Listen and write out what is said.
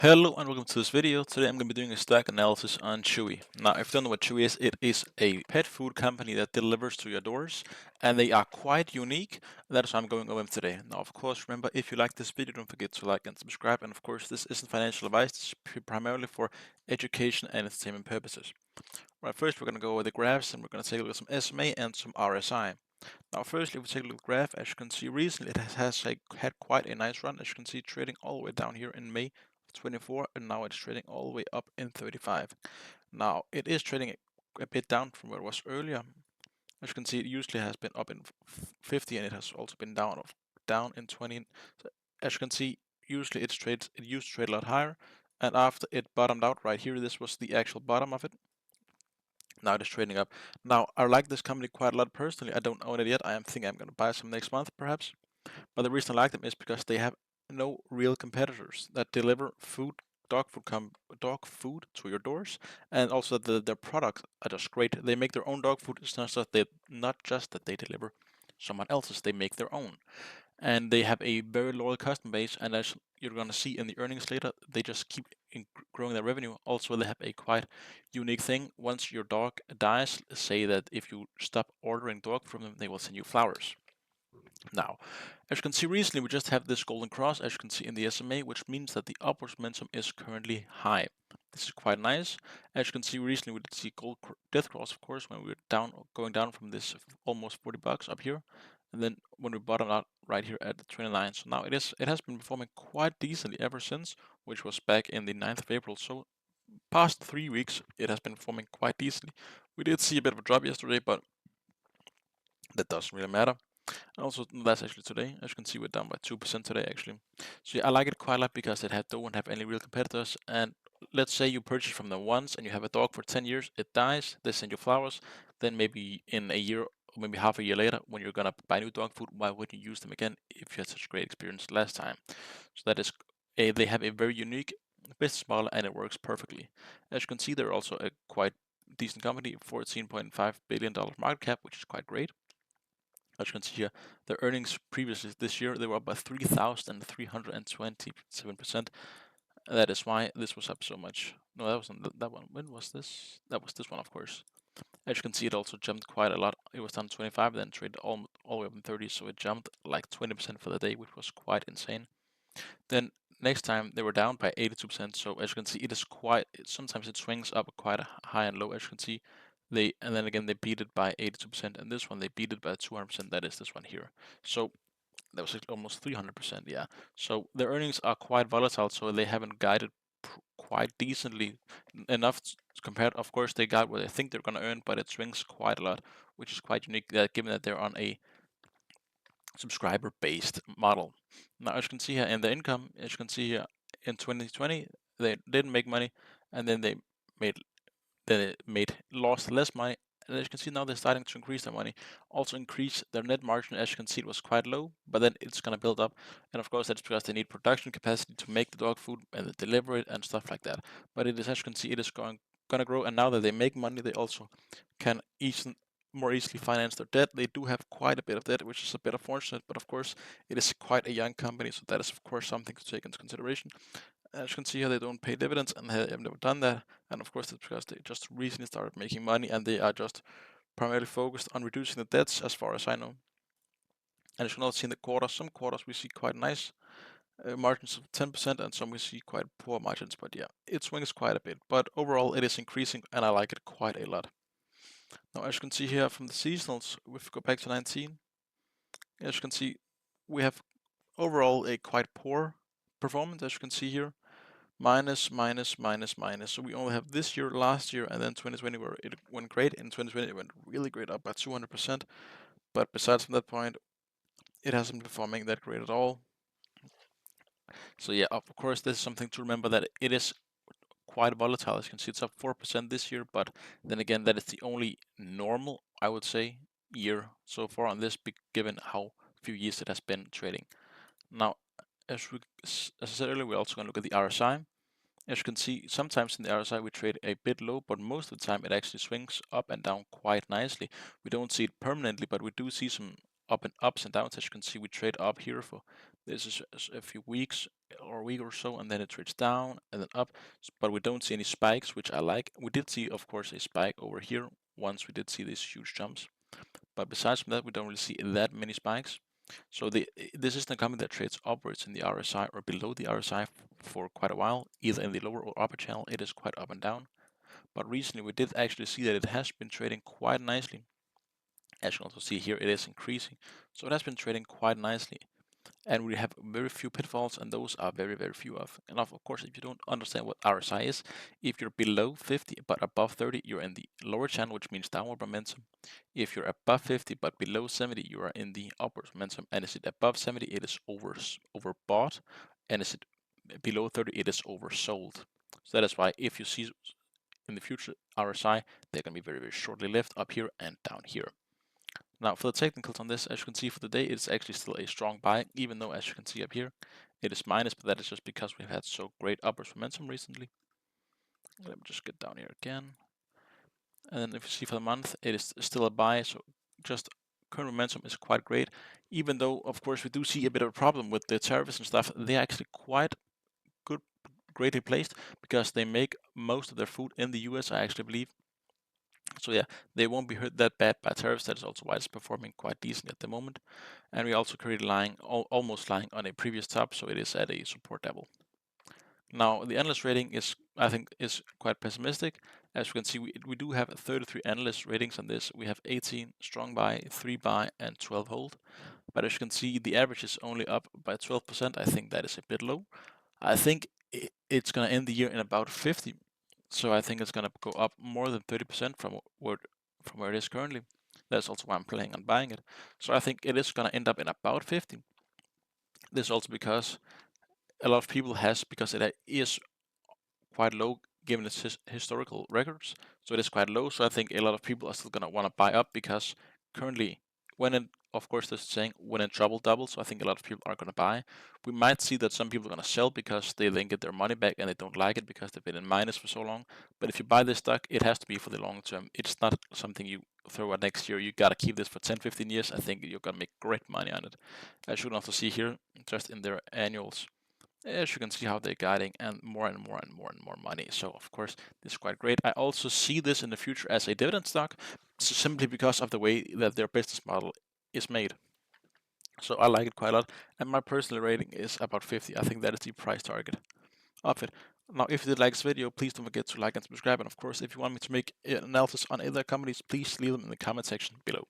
Hello and welcome to this video. Today I'm going to be doing a stack analysis on Chewy. Now, if you don't know what Chewy is, it is a pet food company that delivers to your doors, and they are quite unique. That's why I'm going over them today. Now, of course, remember, if you like this video, don't forget to like and subscribe. And of course, this isn't financial advice. This is primarily for education and entertainment purposes. Right, first we're going to go over the graphs, and we're going to take a look at some SMA and some RSI. Now, firstly, if we take a look at the graph, as you can see, recently had quite a nice run. As you can see, trading all the way down here in May 24, and now it's trading all the way up in 35. Now, it is trading a bit down from where it was earlier. As you can see, it usually has been up in 50, and it has also been down in 20. So as you can see, usually it used to trade a lot higher, and after it bottomed out right here, this was the actual bottom of it. Now it is trading up. Now, I like this company quite a lot personally. I don't own it yet. I am thinking I'm going to buy some next month, perhaps. But the reason I like them is because they have no real competitors that deliver dog food to your doors, and also their products are just great. They make their own dog food. It's not just that they deliver someone else's. They make their own, and they have a very loyal customer base. And as you're going to see in the earnings later, they just keep growing their revenue. Also, they have a quite unique thing. Once your dog dies, say that if you stop ordering dog from them, they will send you flowers. Now, as you can see recently, we just have this golden cross, as you can see in the SMA, which means that the upwards momentum is currently high. This is quite nice. As you can see recently, we did see death cross, of course, when we were going down from this almost 40 bucks up here, and then when we bottomed out right here at the 29. So now it has been performing quite decently ever since, which was back in the 9th of April. So past 3 weeks, it has been performing quite decently. We did see a bit of a drop yesterday, but that doesn't really matter. Also, that's actually today. As you can see, we're down by 2% today, actually. So yeah, I like it quite a lot because don't have any real competitors. And let's say you purchase from them once and you have a dog for 10 years, it dies, they send you flowers. Then maybe in a year, or maybe half a year later, when you're gonna buy new dog food, why wouldn't you use them again if you had such a great experience last time? So that is they have a very unique business model and it works perfectly. As you can see, they're also a quite decent company, $14.5 billion market cap, which is quite great. As you can see here, the earnings previously this year, they were up by 3,327%. That is why this was up so much. No, that wasn't that one. When was this? That was this one, of course. As you can see, it also jumped quite a lot. It was down 25, then traded all the way up in 30, so it jumped like 20% for the day, which was quite insane. Then next time they were down by 82%. So as you can see, it is sometimes it swings up quite high and low. As you can see, and then again they beat it by 82%, and this one they beat it by 200%. That is this one here. So that was almost 300%. Yeah. So their earnings are quite volatile, so they haven't guided quite decently enough compared. Of course, they got what they think they're going to earn, but it swings quite a lot, which is quite unique. Given that they're on a subscriber-based model. Now, as you can see here in the income, as you can see here in 2020, they didn't make money, and then made lost less money. And as you can see now, they're starting to increase their money, also increase their net margin. As you can see, it was quite low, but then it's gonna build up. And of course, that's because they need production capacity to make the dog food and deliver it and stuff like that. But it is, as you can see, it is gonna grow. And now that they make money, they also can more easily finance their debt. They do have quite a bit of debt, which is a bit unfortunate, but of course, it is quite a young company, so that is of course something to take into consideration. As you can see here, they don't pay dividends and have never done that. And of course, that's because they just recently started making money and they are just primarily focused on reducing the debts, as far as I know. And as you can also see in the quarters, some quarters we see quite nice margins of 10%, and some we see quite poor margins. But yeah, it swings quite a bit. But overall, it is increasing, and I like it quite a lot. Now, as you can see here from the seasonals, if we go back to 19, as you can see, we have overall a quite poor performance, as you can see here. Minus, minus, minus, minus. So we only have this year, last year, and then 2020 where it went great. In 2020, it went really great, up by 200%. But besides from that point, it hasn't been performing that great at all. So yeah, of course, this is something to remember, that it is quite volatile. As you can see, it's up 4% this year, but then again, that is the only normal, I would say, year so far on this, given how few years it has been trading. Now, as I said earlier, we're also going to look at the RSI. As you can see, sometimes in the RSI we trade a bit low, but most of the time it actually swings up and down quite nicely. We don't see it permanently, but we do see some ups and downs. As you can see, we trade up here for this is a few weeks. or a week or so, and then it trades down and then up. But we don't see any spikes, which I like. We did see, of course, a spike over here once we did see these huge jumps. But besides from that, we don't really see that many spikes. So this is the company that trades upwards in the RSI or below the RSI for quite a while, either in the lower or upper channel. It is quite up and down. But recently we did actually see that it has been trading quite nicely. As you can also see here, it is increasing. So it has been trading quite nicely. And we have very few pitfalls, and those are very, very few of. And of course, if you don't understand what RSI is, if you're below 50 but above 30, you're in the lower channel, which means downward momentum. If you're above 50 but below 70, you are in the upward momentum. And is it above 70, it is overbought. And is it below 30, it is oversold. So that is why if you see in the future RSI, they're going to be very, very shortly lived up here and down here. Now for the technicals on this, as you can see for the day, it's actually still a strong buy, even though as you can see up here, it is minus, but that is just because we've had so great upwards momentum recently. Let me just get down here again. And then if you see for the month, it is still a buy, so just current momentum is quite great, even though of course we do see a bit of a problem with the tariffs and stuff. They're actually quite good, greatly placed, because they make most of their food in the US, I actually believe. So yeah, they won't be hurt that bad by tariffs. That is also why it's performing quite decent at the moment. And we're also currently almost lying on a previous top, so it is at a support level. Now the analyst rating is, I think, is quite pessimistic. As you can see, we do have 33 analyst ratings on this. We have 18 strong buy, 3 buy, and 12 hold. But as you can see, the average is only up by 12%. I think that is a bit low. I think it's going to end the year in about 50. So I think it's going to go up more than 30% from where it is currently. That's also why I'm planning on buying it. So I think it is going to end up in about 50. This is also because a lot of people because it is quite low given its historical records. So it is quite low. So I think a lot of people are still going to want to buy up, because currently, of course, there's a saying, when in trouble, double. So I think a lot of people are going to buy. We might see that some people are going to sell because they then get their money back and they don't like it because they've been in minus for so long. But if you buy this stock, it has to be for the long term. It's not something you throw out next year. You got to keep this for 10, 15 years. I think you're going to make great money on it. As you can also see here, just in their annuals, as you can see how they're guiding, and more and more and more and more money. So of course this is quite great. I also see this in the future as a dividend stock, simply because of the way that their business model is made. So I like it quite a lot, and my personal rating is about 50. I think that is the price target of it. Now, if you did like this video, please don't forget to like and subscribe. And of course, if you want me to make an analysis on other companies, please leave them in the comment section below.